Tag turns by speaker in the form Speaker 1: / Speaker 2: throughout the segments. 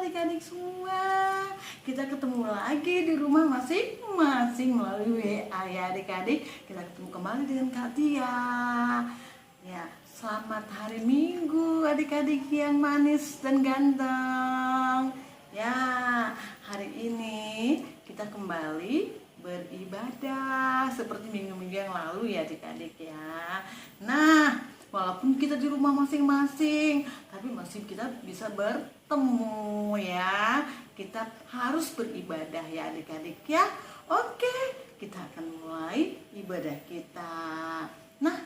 Speaker 1: adik-adik semua. Kita ketemu lagi di rumah masing-masing melalui WA ya adik-adik. Kita ketemu kembali dengan Kak Tia. Ya, selamat hari Minggu adik-adik yang manis dan ganteng. Ya, hari ini kita kembali beribadah seperti minggu-minggu yang lalu ya adik-adik ya. Nah, walaupun kita di rumah masing-masing, tapi masih kita bisa bertemu ya. Kita harus beribadah ya adik-adik ya. Oke, kita akan mulai ibadah kita. Nah,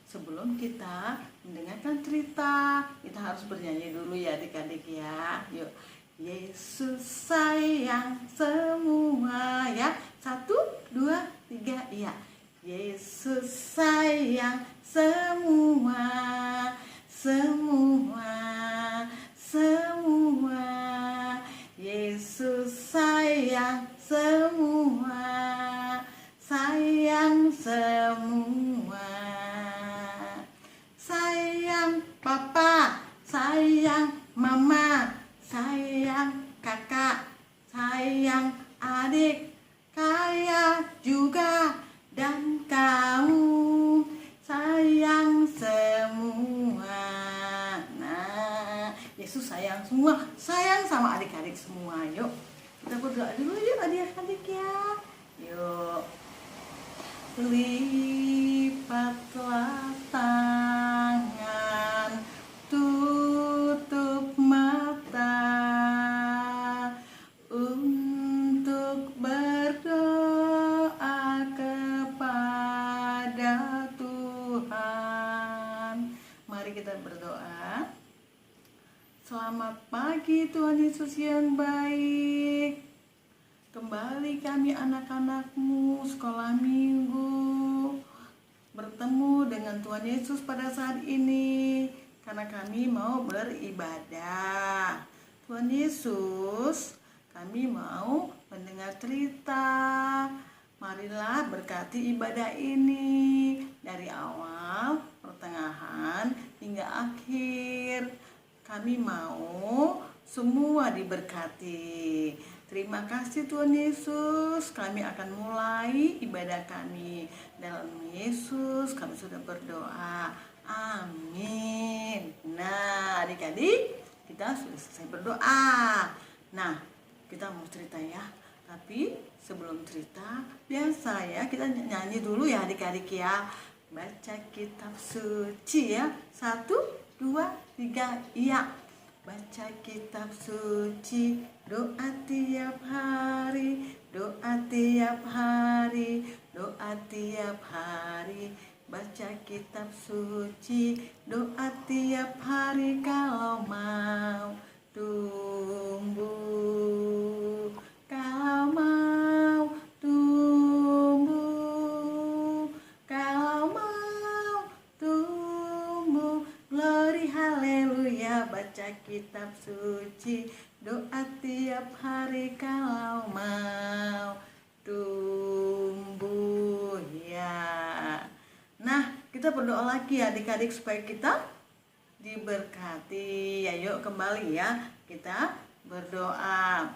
Speaker 1: sebelum kita mendengarkan cerita, kita harus bernyanyi dulu ya adik-adik ya. Yuk. Yesus sayang semua ya. 1, 2, 3 ya. Yesus sayang semua, semua, semua. Yesus sayang semua, sayang semua. Sayang papa, sayang mama, sayang kakak, sayang adik, kaya juga dan kamu, sayang semua. Nah, Yesus sayang semua, sayang sama adik-adik semua. Yuk, kita berdoa dulu yuk adik-adik ya. Yuk. Lipatlah tangan, tutup mata untuk berdoa kepada Tuhan. Mari kita berdoa. Selamat pagi Tuhan Yesus yang baik. Kembali kami anak-anakmu sekolah minggu bertemu dengan Tuhan Yesus pada saat ini karena kami mau beribadah. Tuhan Yesus, kami mau mendengar cerita. Marilah berkati ibadah ini dari awal, pertengahan hingga akhir. Kami mau semua diberkati. Terima kasih Tuhan Yesus. Kami akan mulai ibadah kami. Dalam Yesus kami sudah berdoa. Amin. Nah adik-adik, kita sudah selesai berdoa. Nah, kita mau cerita ya. Tapi sebelum cerita, biasa ya kita nyanyi dulu ya adik-adik ya. Baca kitab suci ya. 1, 2, 3, iya. Baca kitab suci, doa tiap hari, doa tiap hari, doa tiap hari. Baca kitab suci, doa tiap hari kalau mau tumbuh, kalau mau tumbuh, kalau mau tumbuh. Glory haleluya. Baca kitab suci, doa tiap hari kalau mau tumbuh ya. Nah, kita berdoa lagi ya adik-adik supaya kita diberkati. Ayo kembali ya. Kita berdoa.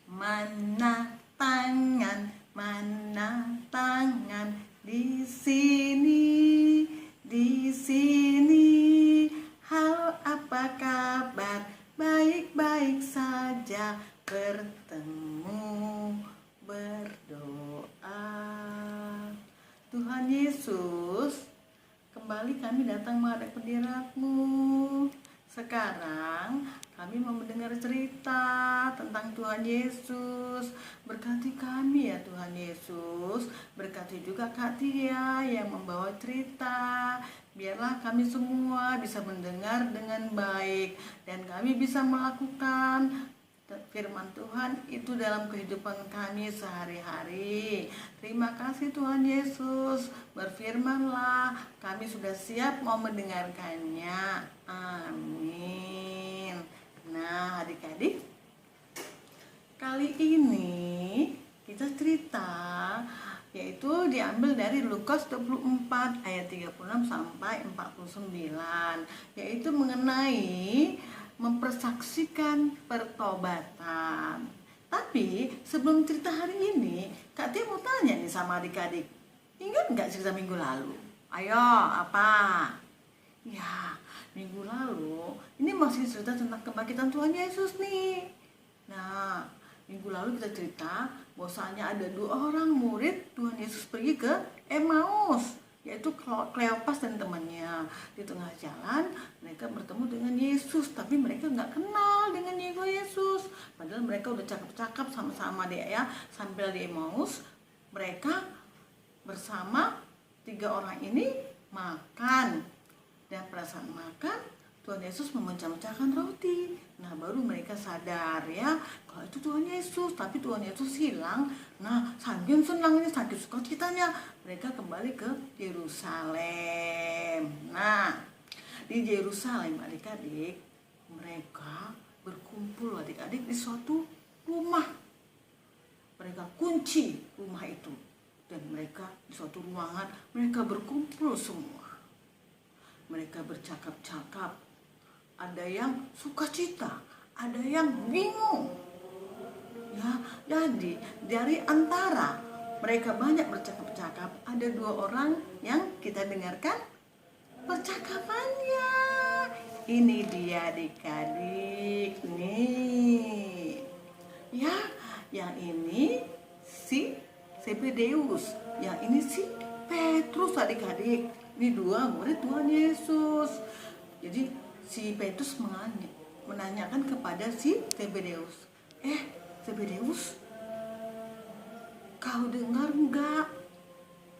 Speaker 1: Mana tangan di sini, di sini. Halo, apa kabar? Baik-baik saja. Bertemu, berdoa. Tuhan Yesus, kembali kami datang menghadap hadirat-Mu. Sekarang kami mau mendengar cerita tentang Tuhan Yesus. Berkati kami ya Tuhan Yesus. Berkati juga Kak Tia yang membawa cerita. Biarlah kami semua bisa mendengar dengan baik dan kami bisa melakukan firman Tuhan itu dalam kehidupan kami sehari-hari. Terima kasih Tuhan Yesus. Berfirmanlah, kami sudah siap mau mendengarkannya. Amin. Nah adik-adik, kali ini kita cerita yaitu diambil dari Lukas 24 ayat 36 sampai 49, yaitu mengenai mempersaksikan pertobatan. Tapi sebelum cerita hari ini, Kak Tia mau tanya nih sama adik-adik. Ingat nggak cerita minggu lalu? Ayo, apa? Ya, minggu lalu ini masih cerita tentang kebangkitan Tuhan Yesus nih. Nah, minggu lalu kita cerita bahwasanya ada 2 orang murid Tuhan Yesus pergi ke Emmaus, yaitu Kleopas dan temannya. Di tengah jalan mereka bertemu dengan Yesus, tapi mereka nggak kenal dengan Yesus. Padahal mereka udah cakap-cakap sama-sama deh ya. Sambil di Emmaus mereka bersama 3 orang ini makan. Dan pada saat makan, Tuhan Yesus memecah-mecahkan roti. Nah, baru mereka sadar ya, kalau itu Tuhan Yesus. Tapi Tuhan Yesus hilang. Nah, saking senangnya, saking sukacitanya, mereka kembali ke Yerusalem. Nah, di Yerusalem adik-adik, mereka berkumpul adik-adik di suatu rumah. Mereka kunci rumah itu. Dan mereka di suatu ruangan, mereka berkumpul semua. Mereka bercakap-cakap, ada yang sukacita, ada yang bingung. Ya, jadi dari antara mereka banyak bercakap-cakap, ada 2 orang yang kita dengarkan percakapannya. Ini dia adik-adik nih. Ya, yang ini si Zebedeus, yang ini si Petrus adik-adik. Ini 2 murid Tuhan Yesus. Jadi si Petrus menanyakan kepada si Zebedeus, Zebedeus, kau dengar enggak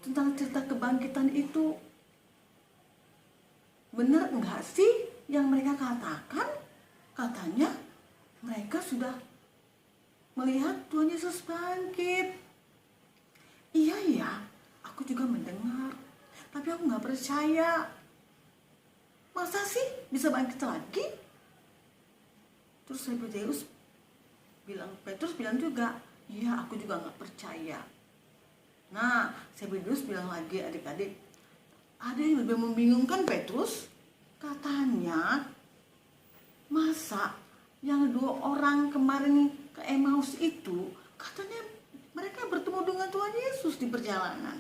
Speaker 1: tentang cerita kebangkitan itu? Benar enggak sih yang mereka katakan? Katanya mereka sudah melihat Tuhan Yesus bangkit. Iya ya, aku juga mendengar. Tapi aku nggak percaya. Masa sih bisa bangkit lagi? Terus Petrus bilang juga, iya aku juga nggak percaya. Nah, Zebedeus bilang lagi adik-adik, ada yang lebih membingungkan Petrus. Katanya, masa yang 2 orang kemarin ke Emmaus itu, katanya mereka bertemu dengan Tuhan Yesus di perjalanan.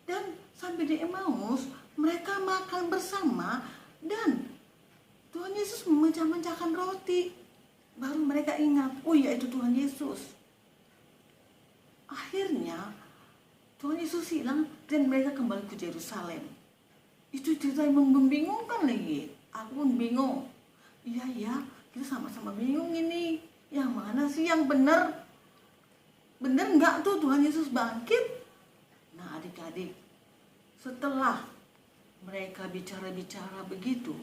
Speaker 1: Dan sampai di Emmaus, mereka makan bersama dan Tuhan Yesus memecah-mecahkan roti. Baru mereka ingat, oh iya itu Tuhan Yesus. Akhirnya Tuhan Yesus hilang dan mereka kembali ke Yerusalem. Itu cerita yang membingungkan lagi. Aku pun bingung. Iya, kita sama-sama bingung ini. Yang mana sih yang benar? Benar nggak tuh Tuhan Yesus bangkit? Nah adik-adik, setelah mereka bicara-bicara begitu,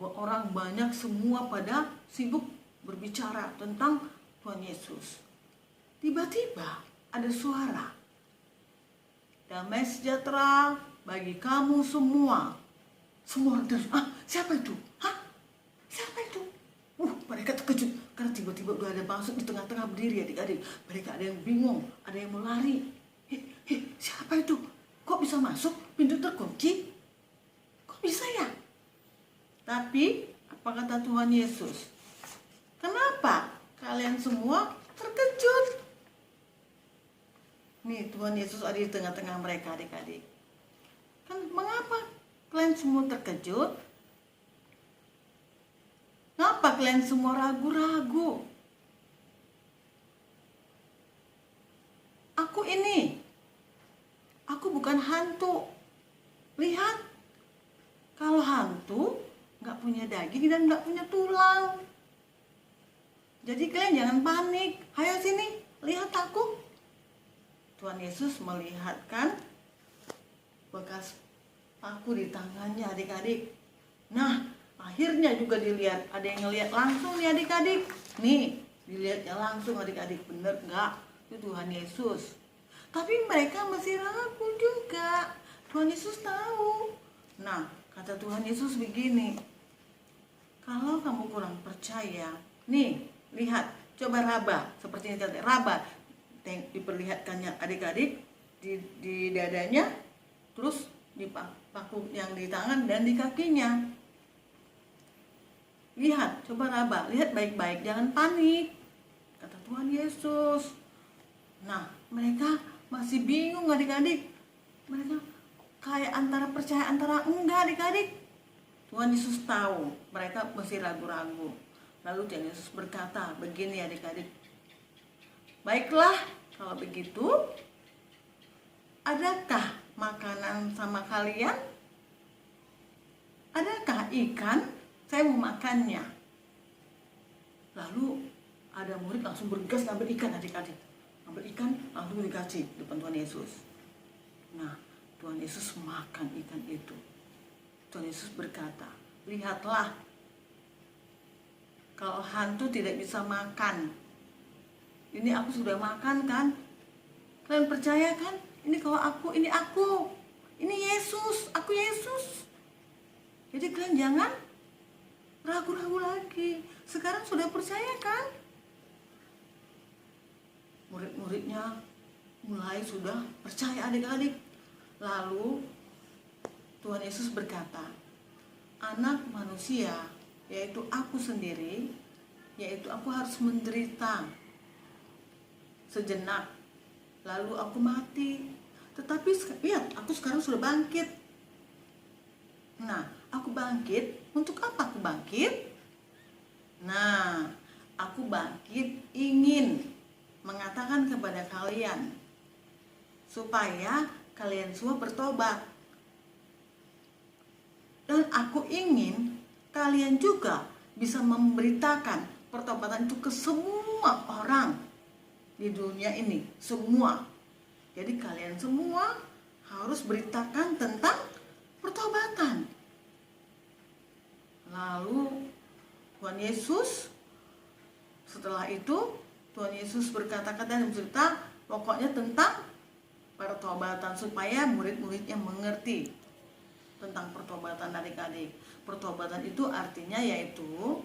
Speaker 1: orang banyak semua pada sibuk berbicara tentang Tuhan Yesus. Tiba-tiba ada suara, damai sejahtera bagi kamu semua. Semua orang terus, siapa itu? Siapa itu? Mereka terkejut karena tiba-tiba udah ada masuk di tengah-tengah berdiri adik-adik. Mereka ada yang bingung, ada yang mau lari. Siapa itu? Kok bisa masuk? Pintu terkunci? Kok bisa ya? Tapi apa kata Tuhan Yesus? Kenapa kalian semua terkejut? Nih Tuhan Yesus ada di tengah-tengah mereka adik-adik. Kan mengapa kalian semua terkejut? Kenapa kalian semua ragu-ragu? Aku bukan hantu. Lihat, kalau hantu nggak punya daging dan nggak punya tulang. Jadi kalian jangan panik. Ayo sini, lihat aku. Tuhan Yesus melihatkan bekas paku di tangannya adik-adik. Nah, akhirnya juga dilihat, ada yang ngelihat langsung nih adik-adik. Nih, dilihatnya langsung adik-adik, bener nggak? Itu Tuhan Yesus. Tapi mereka masih ragu juga. Tuhan Yesus tahu. Nah, kata Tuhan Yesus begini, kalau kamu kurang percaya, nih, lihat, coba raba, seperti ini tadi, raba. Diperlihatkannya adik-adik di dadanya, terus di paku yang di tangan dan di kakinya. Lihat, coba raba, lihat baik-baik, jangan panik, kata Tuhan Yesus. Nah, mereka masih bingung adik-adik. Mereka kayak antara percaya antara enggak adik-adik. Tuhan Yesus tahu mereka masih ragu-ragu. Lalu Tuhan Yesus berkata begini adik-adik, baiklah kalau begitu, adakah makanan sama kalian? Adakah ikan? Saya mau makannya. Lalu ada murid langsung bergegas ngambil ikan adik-adik. Ngambil ikan langsung dikasih depan Tuhan Yesus. Nah, Tuhan Yesus makan ikan itu. Tuhan Yesus berkata, lihatlah, kalau hantu tidak bisa makan, ini aku sudah makan kan? Kalian percaya kan? Ini kalau aku, ini aku. Ini Yesus, aku Yesus. Jadi kalian jangan ragu-ragu lagi. Sekarang sudah percaya kan? Murid-muridnya mulai sudah percaya adik-adik. Lalu Tuhan Yesus berkata, anak manusia, yaitu aku sendiri, yaitu aku harus menderita sejenak, lalu aku mati. Tetapi lihat, aku sekarang sudah bangkit. Nah, aku bangkit, untuk apa aku bangkit? Nah, aku bangkit ingin mengatakan kepada kalian supaya kalian semua bertobat. Dan aku ingin kalian juga bisa memberitakan pertobatan itu ke semua orang di dunia ini, semua. Jadi kalian semua harus beritakan tentang pertobatan. Lalu Tuhan Yesus, setelah itu Tuhan Yesus berkata-kata dan bercerita pokoknya tentang pertobatan supaya murid-muridnya mengerti tentang pertobatan adik-adik. Pertobatan itu artinya yaitu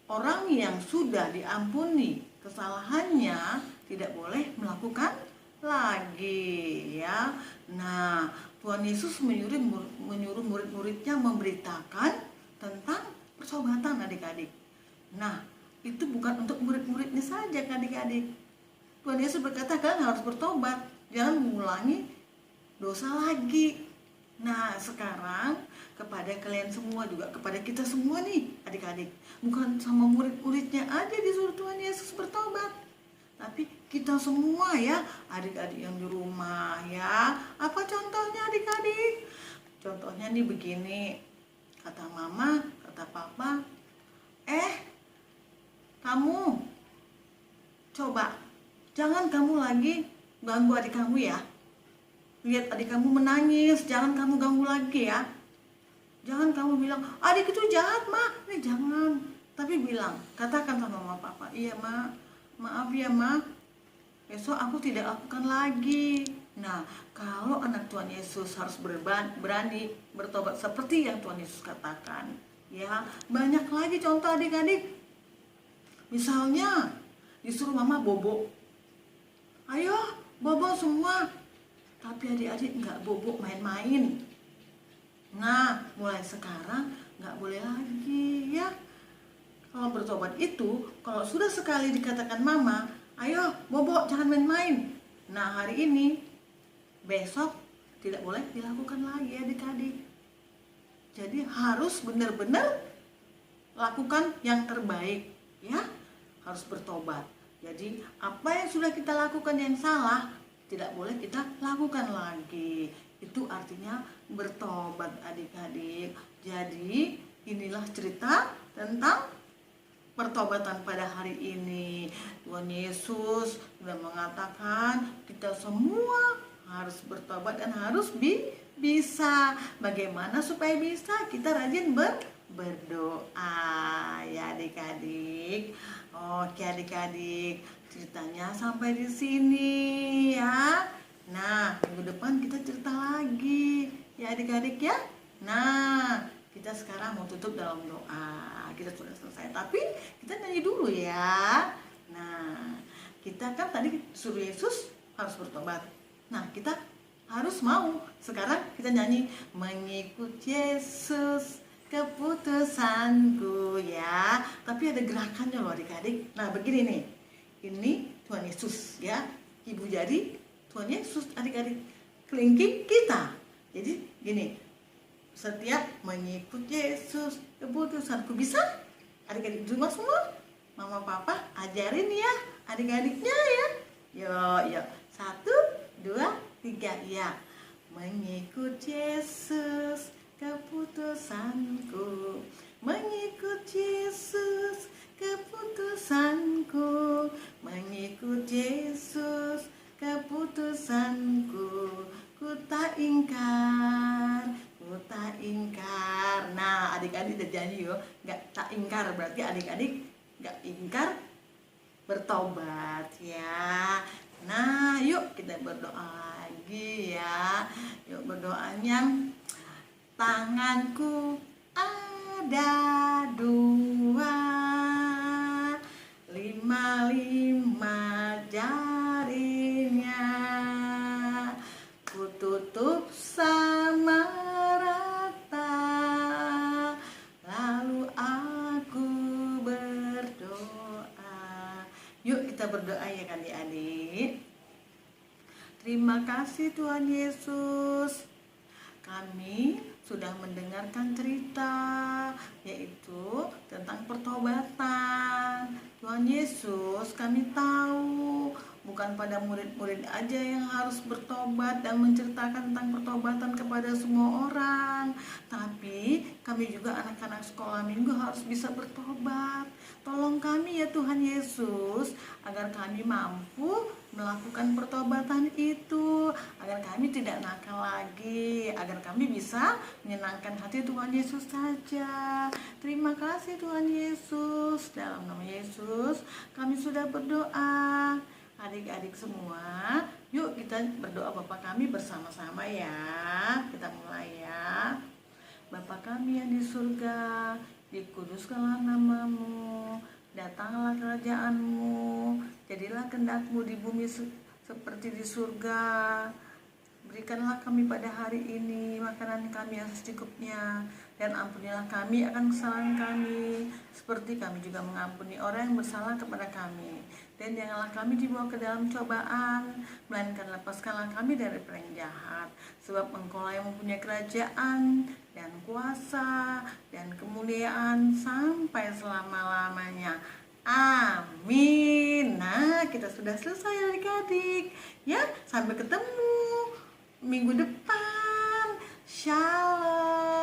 Speaker 1: orang yang sudah diampuni kesalahannya tidak boleh melakukan lagi, ya. Nah, Tuhan Yesus menyuruh murid-muridnya memberitakan tentang pertobatan adik-adik. Nah, itu bukan untuk murid-muridnya saja adik-adik. Tuhan Yesus berkata kalian harus bertobat, jangan mengulangi dosa lagi. Nah, sekarang kepada kalian semua juga, kepada kita semua nih adik-adik, bukan sama murid-muridnya aja disuruh Tuhan Yesus bertobat, tapi kita semua ya adik-adik yang di rumah ya. Apa contohnya adik-adik? Contohnya nih begini, kata mama, kata papa, kamu coba jangan kamu lagi ganggu adik kamu ya. Lihat adik kamu menangis, jangan kamu ganggu lagi ya. Jangan kamu bilang, adik itu jahat ma, jangan. Tapi bilang, katakan sama mama papa, iya ma, maaf ya ma, besok aku tidak lakukan lagi. Nah, kalau anak Tuhan Yesus harus berani bertobat seperti yang Tuhan Yesus katakan, ya. Banyak lagi contoh adik-adik. Misalnya disuruh mama bobo, ayo bobo semua, tapi adik-adik nggak bobo main-main. Nah, mulai sekarang nggak boleh lagi ya. Kalau bertobat itu, kalau sudah sekali dikatakan mama, ayo bobo jangan main-main. Nah, hari ini, besok tidak boleh dilakukan lagi adik-adik. Jadi harus benar-benar lakukan yang terbaik ya. Harus bertobat. Jadi apa yang sudah kita lakukan yang salah tidak boleh kita lakukan lagi. Itu artinya bertobat adik-adik. Jadi inilah cerita tentang pertobatan pada hari ini. Tuhan Yesus sudah mengatakan kita semua harus bertobat dan harus bisa. Bagaimana supaya bisa? Kita rajin berdoa ya adik-adik. Oke adik-adik, ceritanya sampai di sini ya. Nah, minggu depan kita cerita lagi ya adik-adik ya. Nah, kita sekarang mau tutup dalam doa. Kita sudah selesai, tapi kita nyanyi dulu ya. Nah, kita kan tadi suruh Yesus harus bertobat. Nah, kita harus mau. Sekarang kita nyanyi mengikut Yesus keputusanku ya. Tapi ada gerakannya loh adik-adik. Nah begini nih, ini Tuhan Yesus ya, ibu jari Tuhan Yesus adik-adik, kelingking kita. Jadi gini, setiap mengikut Yesus keputusanku. Bisa adik-adik di rumah semua, mama papa ajarin ya adik-adiknya ya. Yuk 1, 2, 3 ya. Mengikut Yesus keputusanku, mengikut Yesus keputusanku, mengikut Yesus keputusanku, ku tak ingkar, ku tak ingkar. Nah adik-adik udah janji yo, gak tak ingkar, berarti adik-adik gak ingkar bertobat ya. Nah yuk kita berdoa lagi ya. Yuk berdoanya, tanganku ada 2, 5 jarinya, ku tutup sama rata, lalu aku berdoa. Yuk kita berdoa ya adik-adik. Terima kasih Tuhan Yesus, kami sudah mendengarkan cerita yaitu tentang pertobatan. Tuhan Yesus, kami tahu bukan pada murid-murid aja yang harus bertobat dan menceritakan tentang pertobatan kepada semua orang, tapi kami juga anak-anak sekolah minggu harus bisa bertobat. Tolong kami ya Tuhan Yesus, agar kami mampu melakukan pertobatan itu, agar kami tidak nakal lagi, agar kami bisa menyenangkan hati Tuhan Yesus saja. Terima kasih Tuhan Yesus. Dalam nama Yesus kami sudah berdoa. Adik-adik semua, yuk kita berdoa Bapa kami bersama-sama ya. Kita mulai ya. Bapa kami yang di surga, dikuduskanlah namamu, datanglah kerajaanmu, jadilah kehendak-Mu di bumi seperti di surga. Berikanlah kami pada hari ini makanan kami yang secukupnya, dan ampunilah kami akan kesalahan kami, seperti kami juga mengampuni orang yang bersalah kepada kami. Dan janganlah kami dibawa ke dalam cobaan, melainkan lepaskanlah kami dari yang jahat. Sebab Engkau yang mempunyai kerajaan dan kuasa dan kemuliaan sampai selama-lamanya. Amin. Nah, kita sudah selesai adik-adik. Ya, sampai ketemu minggu depan. Shalom.